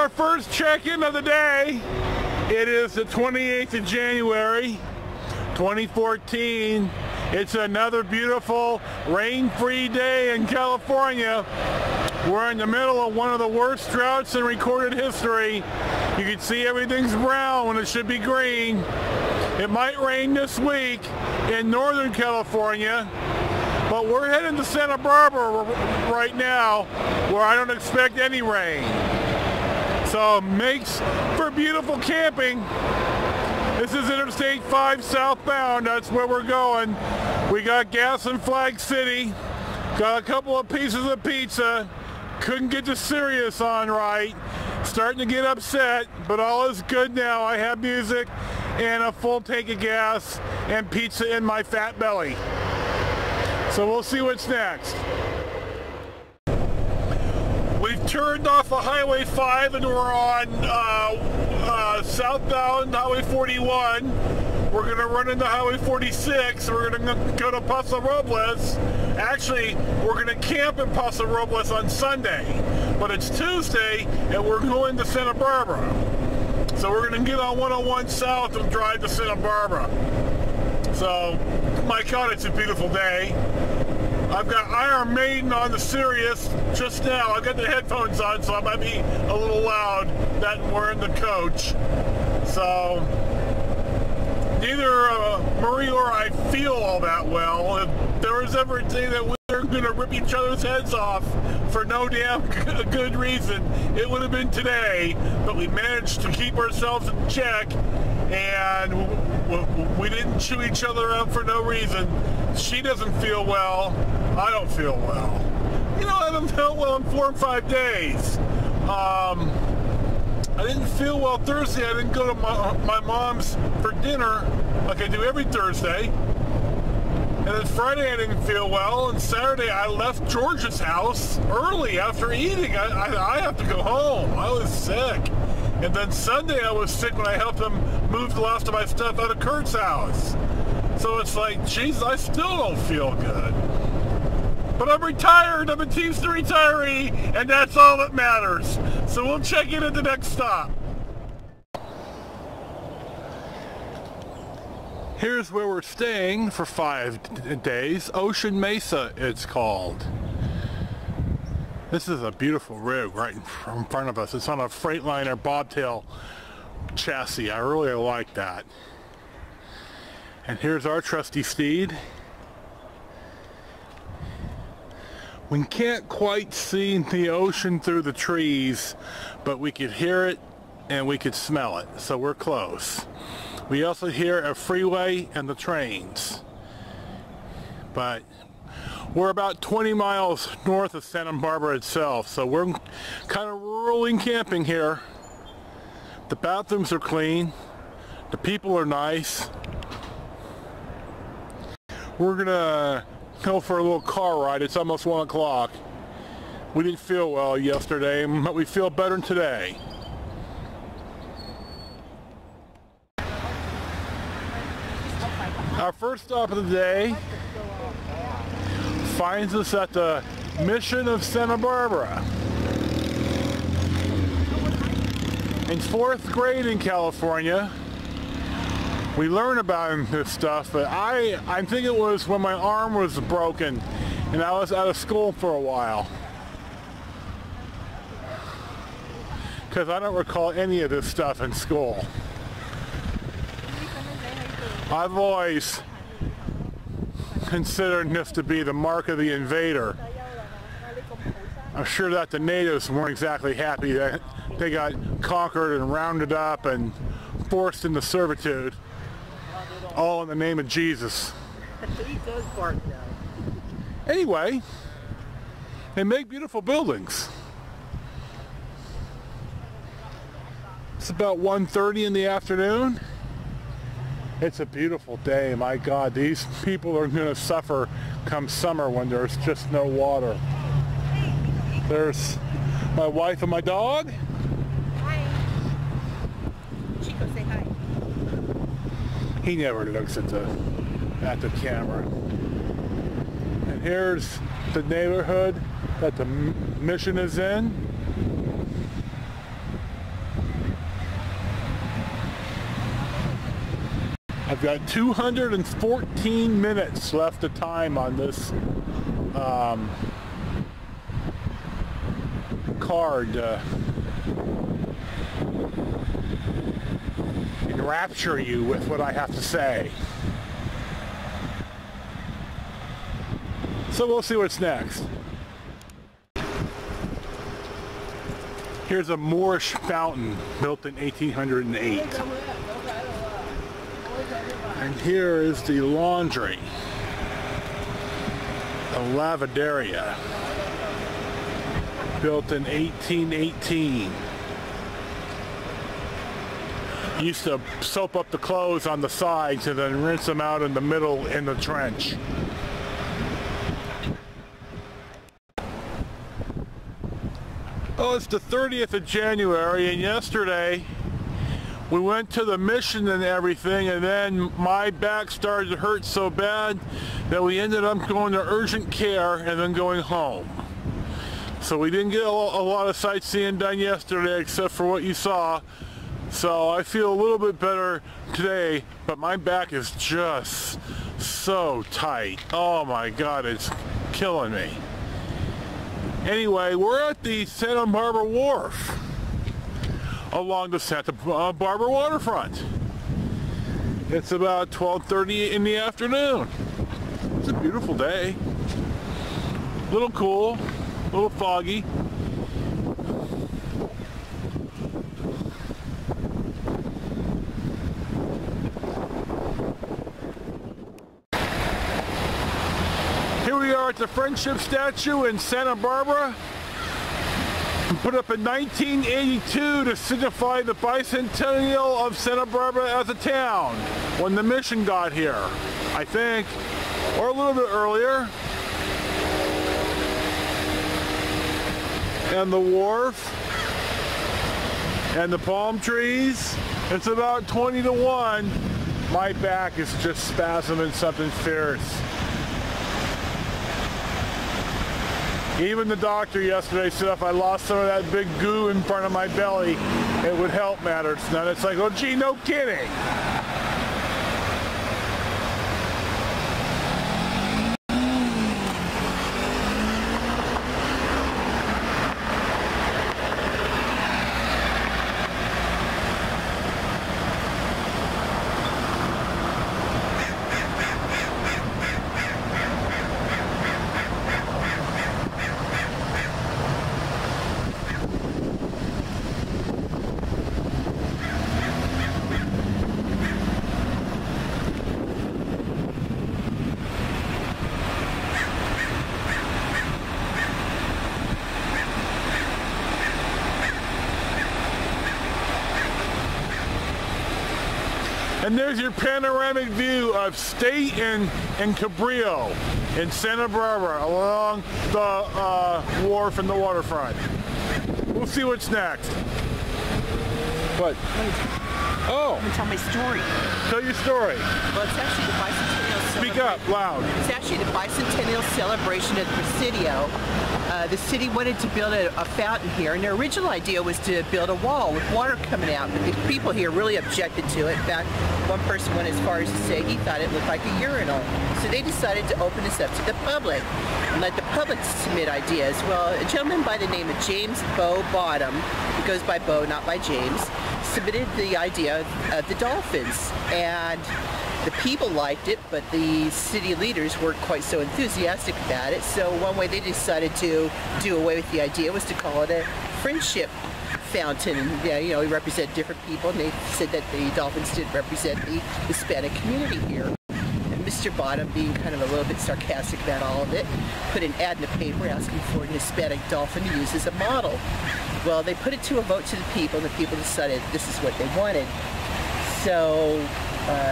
our first check-in of the day. It is the 28th of January, 2014. It's another beautiful rain-free day in California. We're in the middle of one of the worst droughts in recorded history. You can see everything's brown when it should be green. It might rain this week in Northern California, but we're heading to Santa Barbara right now where I don't expect any rain. So it makes for beautiful camping. This is Interstate 5 southbound. That's where we're going. We got gas in Flag City. Got a couple of pieces of pizza. Couldn't get the Sirius on right. Starting to get upset, but all is good now. I have music and a full tank of gas and pizza in my fat belly. So we'll see what's next. We've turned off of Highway 5 and we're on southbound Highway 41. We're going to run into Highway 46. We're going to go to Paso Robles. Actually, we're going to camp in Paso Robles on Sunday. But it's Tuesday and we're going to Santa Barbara. So we're going to get on 101 South and drive to Santa Barbara. So, my God, it's a beautiful day. I've got Iron Maiden on the Sirius just now. I've got the headphones on, so I might be a little loud that we're in the coach. So, neither Marie or I feel all that well. If there was ever a day that we were going to rip each other's heads off for no damn good reason, it would have been today. But we managed to keep ourselves in check, and we didn't chew each other up for no reason. She doesn't feel well. I don't feel well. You know, I haven't felt well in 4 or 5 days. I didn't feel well Thursday. I didn't go to my mom's for dinner like I do every Thursday. And then Friday I didn't feel well, and Saturday I left George's house early after eating. I have to go home. I was sick. And then Sunday I was sick when I helped him move the last of my stuff out of Kurt's house. So it's like, geez, I still don't feel good. But I'm retired. I'm a Teamster retiree, and that's all that matters. So we'll check in at the next stop. Here's where we're staying for 5 days. Ocean Mesa, it's called. This is a beautiful rig right in front of us. It's on a Freightliner bobtail chassis. I really like that. And here's our trusty steed. We can't quite see the ocean through the trees, but we could hear it and we could smell it, so we're close. We also hear a freeway and the trains. But we're about 20 miles north of Santa Barbara itself, so we're kind of rural camping here. The bathrooms are clean. The people are nice. We're gonna go for a little car ride. It's almost 1 o'clock. We didn't feel well yesterday, but we feel better today. Our first stop of the day finds us at the Mission of Santa Barbara. In 4th grade in California, we learn about this stuff, but I think it was when my arm was broken and I was out of school for a while. Because I don't recall any of this stuff in school. I've always considered this to be the mark of the invader. I'm sure that the natives weren't exactly happy that they got conquered and rounded up and forced into servitude, all in the name of Jesus. He does bark now. Anyway, they make beautiful buildings. It's about 1:30 in the afternoon. It's a beautiful day. My God, these people are going to suffer come summer when there's just no water. There's my wife and my dog. Hi. Chico, say hi. He never looks at the camera. And here's the neighborhood that the mission is in. I've got 214 minutes left of time on this card. Enrapture you with what I have to say. So we'll see what's next. Here's a Moorish fountain built in 1808. And here is the laundry, the lavaderia, built in 1818. Used to soap up the clothes on the sides and then rinse them out in the middle in the trench. Oh, it's the 30th of January, and yesterday we went to the mission and everything, and then my back started to hurt so bad that we ended up going to urgent care and then going home. So we didn't get a lot of sightseeing done yesterday except for what you saw. So I feel a little bit better today, but my back is just so tight. Oh my God, it's killing me. Anyway, we're at the Santa Barbara Wharf along the Santa Barbara waterfront. It's about 12:30 in the afternoon. It's a beautiful day. A little cool, a little foggy. Here we are at the Friendship Statue in Santa Barbara. Put up in 1982 to signify the bicentennial of Santa Barbara as a town, when the mission got here, I think, or a little bit earlier. And the wharf, and the palm trees. It's about 20 to 1. My back is just spasming something fierce. Even the doctor yesterday said if I lost some of that big goo in front of my belly, it would help matters. Now it's like, oh gee, no kidding. And there's your panoramic view of State and Cabrillo in Santa Barbara along the wharf and the waterfront. We'll see what's next. What? Oh. I'm gonna tell my story. Tell your story. Well, it's actually the bicentennial celebration. Speak up, loud. It's actually the bicentennial celebration at the Presidio. The city wanted to build a fountain here, and their original idea was to build a wall with water coming out, but the people here really objected to it. In fact, one person went as far as to say he thought it looked like a urinal. So they decided to open this up to the public and let the public submit ideas. Well, a gentleman by the name of James Bo Bottom, he goes by Bo, not by James, submitted the idea of the dolphins, and the people liked it, but the city leaders weren't quite so enthusiastic about it. So one way they decided to do away with the idea was to call it a friendship fountain. Yeah, you know, we represent different people, and they said that the dolphins did represent the Hispanic community here. And Mr. Bottom, being kind of a little bit sarcastic about all of it, put an ad in the paper asking for an Hispanic dolphin to use as a model. Well, they put it to a vote to the people, and the people decided this is what they wanted. So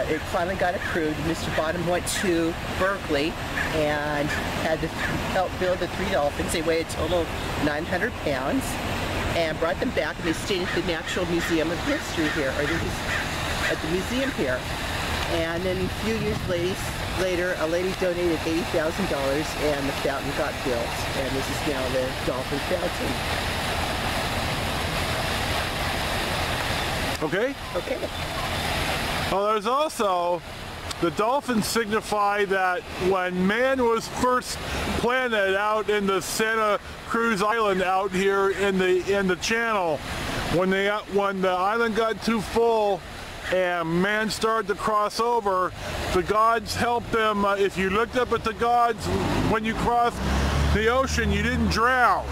it finally got approved. Mr. Bottom went to Berkeley and had to help build the 3 dolphins. They weighed a total of 900 pounds, and brought them back, and they stayed at the Natural Museum of History here, or at the museum here. And then a few years later, a lady donated $80,000, and the fountain got built, and this is now the Dolphin Fountain. Okay? Okay. Well, there's also the dolphins signify that when man was first planted out in the Santa Cruz Island out here in the channel, when the island got too full and man started to cross over, the gods helped them. If you looked up at the gods when you crossed the ocean, you didn't drown.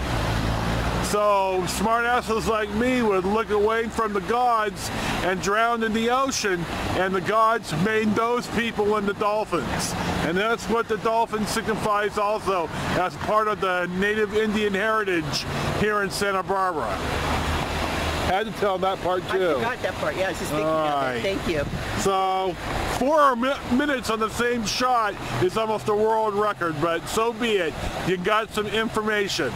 So smartasses like me would look away from the gods and drown in the ocean, and the gods made those people into dolphins. And that's what the dolphin signifies also as part of the native Indian heritage here in Santa Barbara. Had to tell that part too. I forgot that part. Yeah, I was just thinking about it. Thank you. So 4 minutes on the same shot is almost a world record, but so be it. You got some information.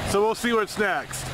So we'll see what's next.